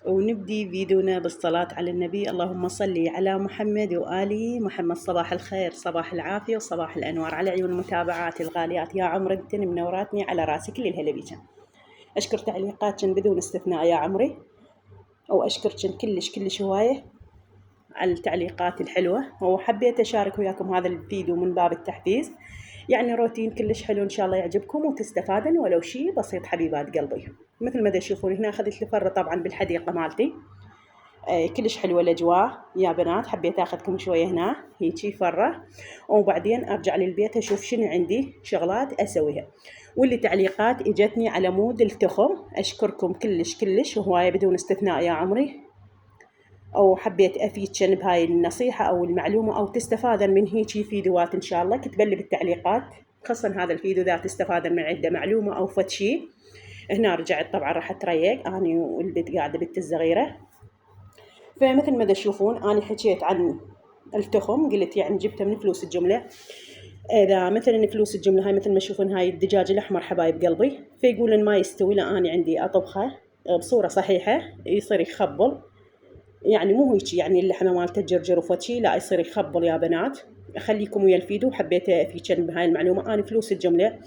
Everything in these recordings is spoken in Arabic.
ونبدي فيديونا بالصلاة على النبي. اللهم صل على محمد وآل محمد. صباح الخير، صباح العافية، وصباح الأنوار على عيون المتابعات الغاليات. يا عمري انت منوراتني على راسي كل الهلا بيجن. أشكر تعليقاتكن بدون استثناء يا عمري، وأشكركن كلش هواية على التعليقات الحلوة، وحبيت أشارك وياكم هذا الفيديو من باب التحفيز. يعني روتين كلش حلو، إن شاء الله يعجبكم وتستفادن ولو شيء بسيط حبيبات قلبي. مثل ما تشوفون هنا أخذت لي فرة طبعا بالحديقة مالتي. كلش حلوة الأجواء يا بنات. حبيت أخذكم شوية هنا هيجي فرة، وبعدين أرجع للبيت أشوف شنو عندي شغلات أسويها. واللي تعليقات إجتني على مود التخم، أشكركم كلش وهواية بدون استثناء يا عمري. أو حبيت أفيدكن بهاي النصيحة أو المعلومة أو تستفادن من هيجي فيديوهات إن شاء الله. كتبلي بالتعليقات خاصة هذا الفيديو إذا تستفادن من عنده معلومة أو فد شي. هنا رجعت طبعا راح أتريق أني والبنت قاعدة بنت الصغيرة. فمثل ما تشوفون أنا حكيت عن التخم، قلت يعني جبته من فلوس الجملة. إذا مثلا فلوس الجملة هاي مثل ما تشوفون هاي الدجاج الأحمر حبايب قلبي، فيقولن ما يستوي، لا أنا عندي أطبخه بصورة صحيحة يصير يخبل. يعني مو هيك يعني اللحمة مالته تجرجر وفتشي، لا يصير يخبل يا بنات. خليكم ويا الفيديو. حبيت أفيدكن بهاي المعلومة. أنا فلوس الجملة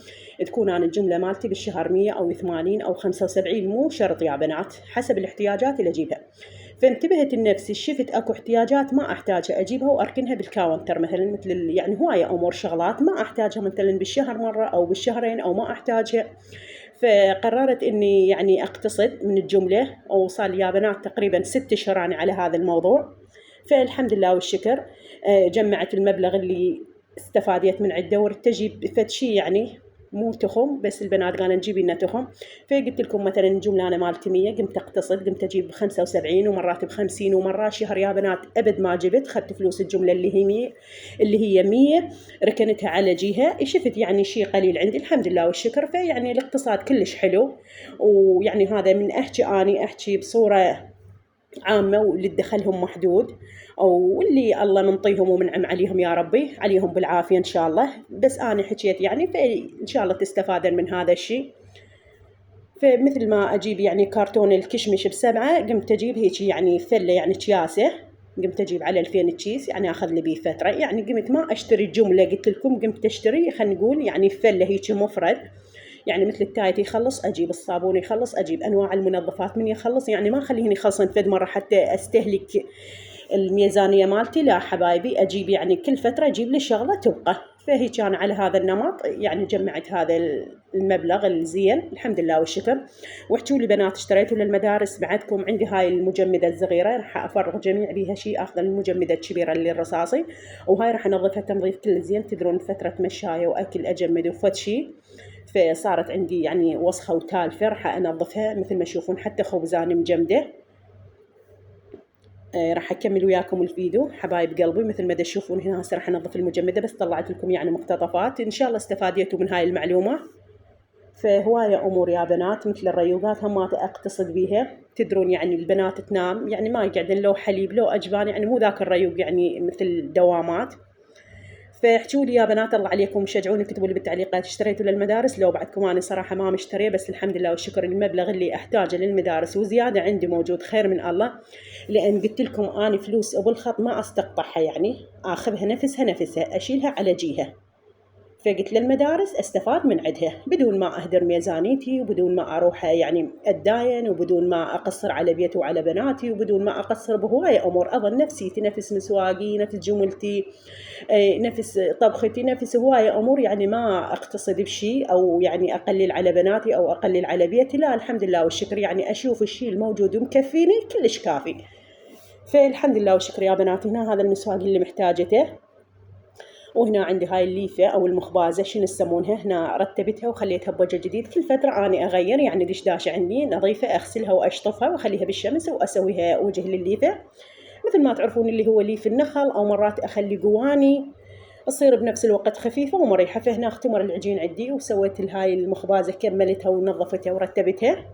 تكون أنا الجملة مالتي بالشهر 100 أو 80 أو 75، مو شرط يا بنات، حسب الاحتياجات اللي أجيبها. فانتبهت لنفسي، شفت اكو احتياجات ما احتاجها اجيبها واركنها بالكاونتر، مثلا مثل يعني هوايه امور شغلات ما احتاجها مثلا بالشهر مره او بالشهرين او ما احتاجها. فقررت اني يعني اقتصد من الجمله، وصار لي يا بنات تقريبا 6 اشهر على هذا الموضوع. فالحمد لله والشكر. جمعت المبلغ اللي استفاديت من عنده، وردت اجيب فد شي يعني مو تخم، بس البنات قالوا نجيبي لنا تخم. فقلت لكم مثلا الجمله انا مالتي 100، قمت اقتصد، قمت اجيب 75 ومرات ب50 ومرات شهر يا بنات ابد ما جبت. خدت فلوس الجمله اللي هي 100 ركنتها على جهه. شفت يعني شيء قليل عندي الحمد لله والشكر. فيعني الاقتصاد كلش حلو. ويعني هذا من احكي بصوره عامة، واللي دخلهم محدود أو اللي الله منطيهم ومنعم عليهم يا ربي عليهم بالعافية إن شاء الله. بس أنا حكيت يعني فإن شاء الله تستفادن من هذا الشيء. فمثل ما أجيب يعني كرتون الكشمش ب7، قمت أجيب هيك يعني ثلة يعني كياسة، قمت أجيب على 2000 كيس يعني أخذ لي بيه فترة. يعني قمت ما أشتري جملة، قلت لكم قمت أشتري خلينا نقول يعني ثلة هيك مفرد. يعني مثل التايت يخلص أجيب، الصابون يخلص أجيب، أنواع المنظفات من يخلص، يعني ما أخليهن يخلصن فد مرة حتى أستهلك الميزانية مالتي. لا حبايبي أجيب يعني كل فترة أجيب لي شغلة تبقى. فهي كان على هذا النمط يعني جمعت هذا المبلغ الزين الحمد لله والشكر. واحكوا لي بنات اشتريتوا للمدارس بعدكم؟ عندي هاي المجمدة الصغيرة راح أفرغ جميع بيها شيء، أخذ المجمدة الكبيرة اللي الرصاصي، وهاي راح أنظفها تنظيف كل زين. تدرون فترة مشاية وأكل أجمد وفد شيء، فصارت عندي يعني وسخة وتالفة، راح أنظفها مثل ما تشوفون. حتى خبزان مجمدة. راح أكمل وياكم الفيديو حبايب قلبي. مثل ما تشوفون هنا هسه راح أنظف المجمدة، بس طلعت لكم يعني مقتطفات. إن شاء الله استفاديتوا من هاي المعلومة. فهواية أمور يا بنات مثل الريوقات هم ما أقتصد بيها. تدرون يعني البنات تنام يعني ما يقعدن لو حليب لو أجبان، يعني مو ذاك الريوق يعني مثل دوامات. فاحكوا لي يا بنات الله عليكم، شجعوني، اكتبوا لي بالتعليقات اشتريتوا للمدارس لو بعدكم. انا صراحه ما مشتريه، بس الحمد لله والشكر المبلغ اللي احتاجه للمدارس وزياده عندي موجود، خير من الله. لان قلت لكم انا فلوس ابو الخط ما استقطعها، يعني اخذها نفسها اشيلها على جهه. فقلت للمدارس استفاد من عندها بدون ما اهدر ميزانيتي، وبدون ما اروح يعني اتداين، وبدون ما اقصر على بيتي وعلى بناتي، وبدون ما اقصر بهوايه امور. اظن نفسيتي نفس مسواقي، نفس جملتي، نفس طبختي، نفس هوايه امور. يعني ما اقتصد بشيء او يعني اقلل على بناتي او اقلل على بيتي، لا الحمد لله والشكر. يعني اشوف الشيء الموجود ومكفيني كلش كافي. فالحمد لله والشكر يا بناتي. هنا هذا المسواق اللي محتاجته، وهنا عندي هاي الليفة أو المخبازة شنو يسمونها، هنا رتبتها وخليتها بوجه جديد. كل فترة أنا أغير، يعني دشداشة عندي نظيفة أغسلها وأشطفها وأخليها بالشمس وأسويها وجه للليفة. مثل ما تعرفون اللي هو ليف النخل، أو مرات أخلي قواني تصير بنفس الوقت خفيفة ومريحة. فهنا اختمر العجين عندي وسويت هاي المخبازة، كملتها ونظفتها ورتبتها.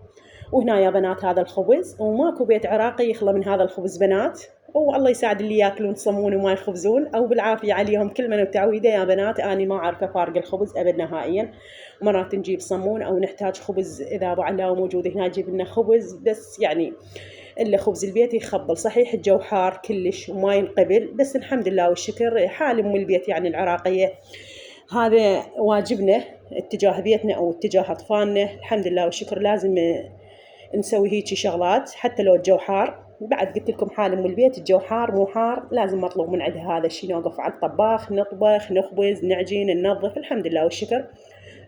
وهنا يا بنات هذا الخبز، وماكو بيت عراقي يخلى من هذا الخبز بنات. والله يساعد اللي ياكلون صمون وما يخبزون، او بالعافيه عليهم كل من وتعويده يا بنات. اني ما اعرفه فارق الخبز ابد نهائيا. مرات نجيب صمون او نحتاج خبز، اذا ابو علاء موجود هنا نجيب لنا خبز. بس يعني إلا خبز البيت يخبل. صحيح الجو حار كلش وما ينقبل، بس الحمد لله والشكر حال أم البيت يعني العراقية هذا واجبنا اتجاه بيتنا أو اتجاه أطفالنا. الحمد لله والشكر لازم نسوي هيجي شغلات حتى لو الجو حار. بعد قلت لكم حال أم البيت الجو حار مو حار لازم مطلوب من عندها هذا الشيء، نوقف على الطباخ نطبخ نخبز نعجين ننظف. الحمد لله والشكر.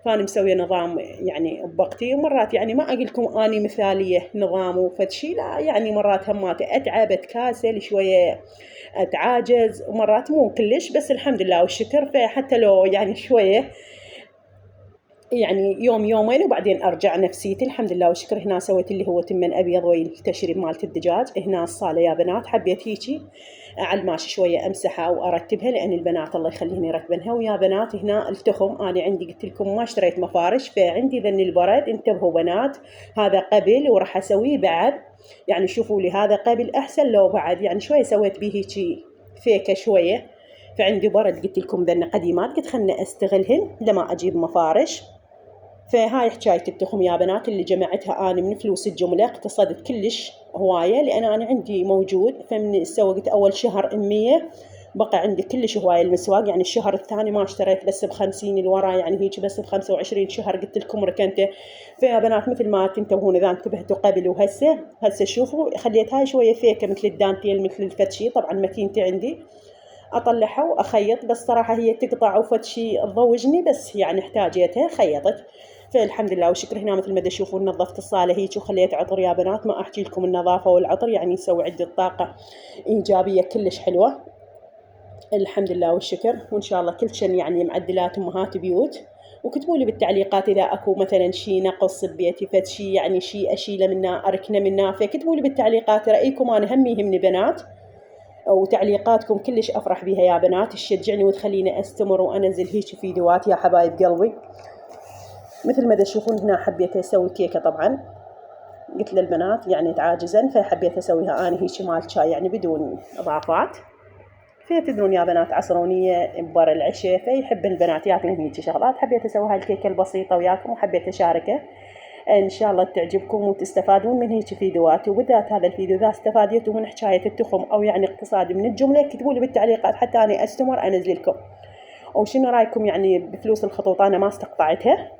فأنا مسوية نظام يعني بوقتي، ومرات يعني ما أقول لكم أني مثالية نظام وفد شيء، لا يعني مرات همات أتعب أتكاسل شوية أتعاجز، ومرات مو كلش، بس الحمد لله والشكر. فحتى لو يعني شوية يعني يوم يومين وبعدين أرجع نفسيتي الحمد لله والشكر. هنا سويت اللي هو تمن أبيض والتشريب مالت الدجاج. هنا الصالة يا بنات حبيت هيجي على الماشي شوية أمسحها وأرتبها، لأن البنات الله يخليهن يرتبنها. ويا بنات هنا التخم أنا عندي قلت لكم ما اشتريت مفارش، فعندي ذن البرد. انتبهوا بنات، هذا قبل وراح أسويه بعد، يعني شوفوا لي هذا قبل أحسن لو بعد. يعني شوية سويت به هيجي فيكة شوية، فعندي برد قلت لكم ذن قديمات قلت خلنا أستغلهن لما أجيب مفارش. فهاي حكاية التخم يا بنات اللي جمعتها أنا من فلوس الجملة، اقتصدت كلش هواية لأن أنا عندي موجود. فمن سوقت أول شهر 100 بقى عندي كلش هواية المسواق. يعني الشهر الثاني ما اشتريت بس ب50 الورا، يعني هيك بس ب25 شهر قلت لكم ركنته. فيا بنات مثل ما تنتبهون إذا انتبهتوا قبل وهسه شوفوا خليت هاي شوية فيكة مثل الدانتيل مثل الفتشي. طبعا ماكينتي عندي أطلعها وأخيط، بس صراحة هي تقطع وفتشي تضوجني، بس يعني احتاجيتها خيطت. فالحمد لله والشكر. هنا مثل ما تشوفون نظفت الصالة هيك وخليت عطر يا بنات. ما أحكي لكم النظافة والعطر يعني يسوي عدة طاقة إيجابية كلش حلوة الحمد لله والشكر. وإن شاء الله كل شيء يعني معدلات أمهات بيوت. وكتبوا لي بالتعليقات إذا أكو مثلا شيء نقص ببيتي فد شيء يعني شيء أشيله منه أركنه منه، فكتبوا لي بالتعليقات رأيكم. أنا هم يهمني بنات وتعليقاتكم كلش أفرح بها يا بنات، تشجعني وتخليني أستمر وأنزل هيك فيديوهات يا حبايب قلبي. مثل ما تشوفون هنا حبيت أسوي كيكة. طبعا قلت للبنات يعني تعاجزا فحبيت أسويها أنا هيك مال شاي يعني بدون إضافات. فتدرون يا بنات عصرونية ببر العشاء فيحب البنات ياكلون هيك شغلات. حبيت أسوي هاي الكيكة البسيطة وياكم وحبيت أشاركه، إن شاء الله تعجبكم وتستفادون من هيك فيديوهات. وبالذات هذا الفيديو إذا استفادتوا من حكاية التخم أو يعني اقتصادي من الجملة كتبوا لي بالتعليقات حتى أنا أستمر أنزل لكم. وشنو رأيكم يعني بفلوس الخطوط؟ أنا ما استقطعتها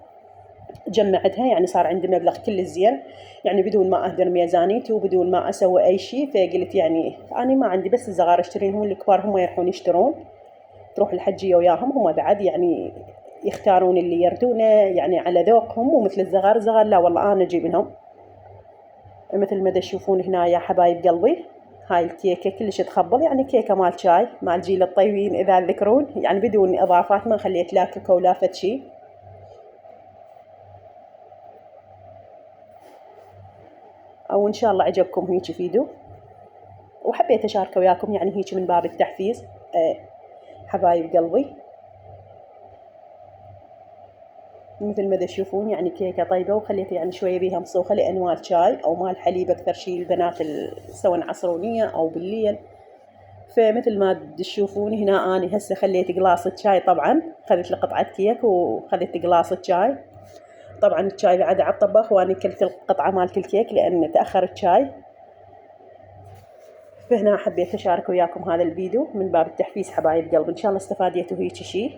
جمعتها، يعني صار عندي مبلغ كل زين يعني بدون ما أهدر ميزانيتي وبدون ما أسوي أي شيء. فقلت يعني أنا ما عندي بس الصغار اشترين، هم الكبار هم يروحون يشترون، تروح الحجية وياهم هم بعد يعني يختارون اللي يردونه يعني على ذوقهم. ومثل الصغار لا والله أنا أجيب لهم. مثل ما تشوفون هنا يا حبايب قلبي هاي الكيكة كلش تخبل، يعني كيكة مال شاي مال جيل الطيبين إذا تذكرون، يعني بدون إضافات ما خليت لا كاكاو ولا فد شي. أو إن شاء الله عجبكم هيك فيديو وحبيت أشاركه وياكم يعني هيك من باب التحفيز حبايب قلبي. مثل ما تشوفون يعني كيكة طيبة وخليت يعني شوية بيها مصوخة لأن مال شاي أو مال حليب أكثر شيء البنات سواء عصرونية أو بالليل. فمثل ما تشوفون هنا أنا هسه خليت قلاصة شاي. طبعا خذت لي قطعة كيك وخذت قلاصة شاي. طبعا الشاي بعد على الطبخ وأنا كلت القطعة مالت الكيك لأن تأخر الشاي. فهنا حبيت أشارك وياكم هذا الفيديو من باب التحفيز حبايب قلب. إن شاء الله استفاديتوا هيك شيء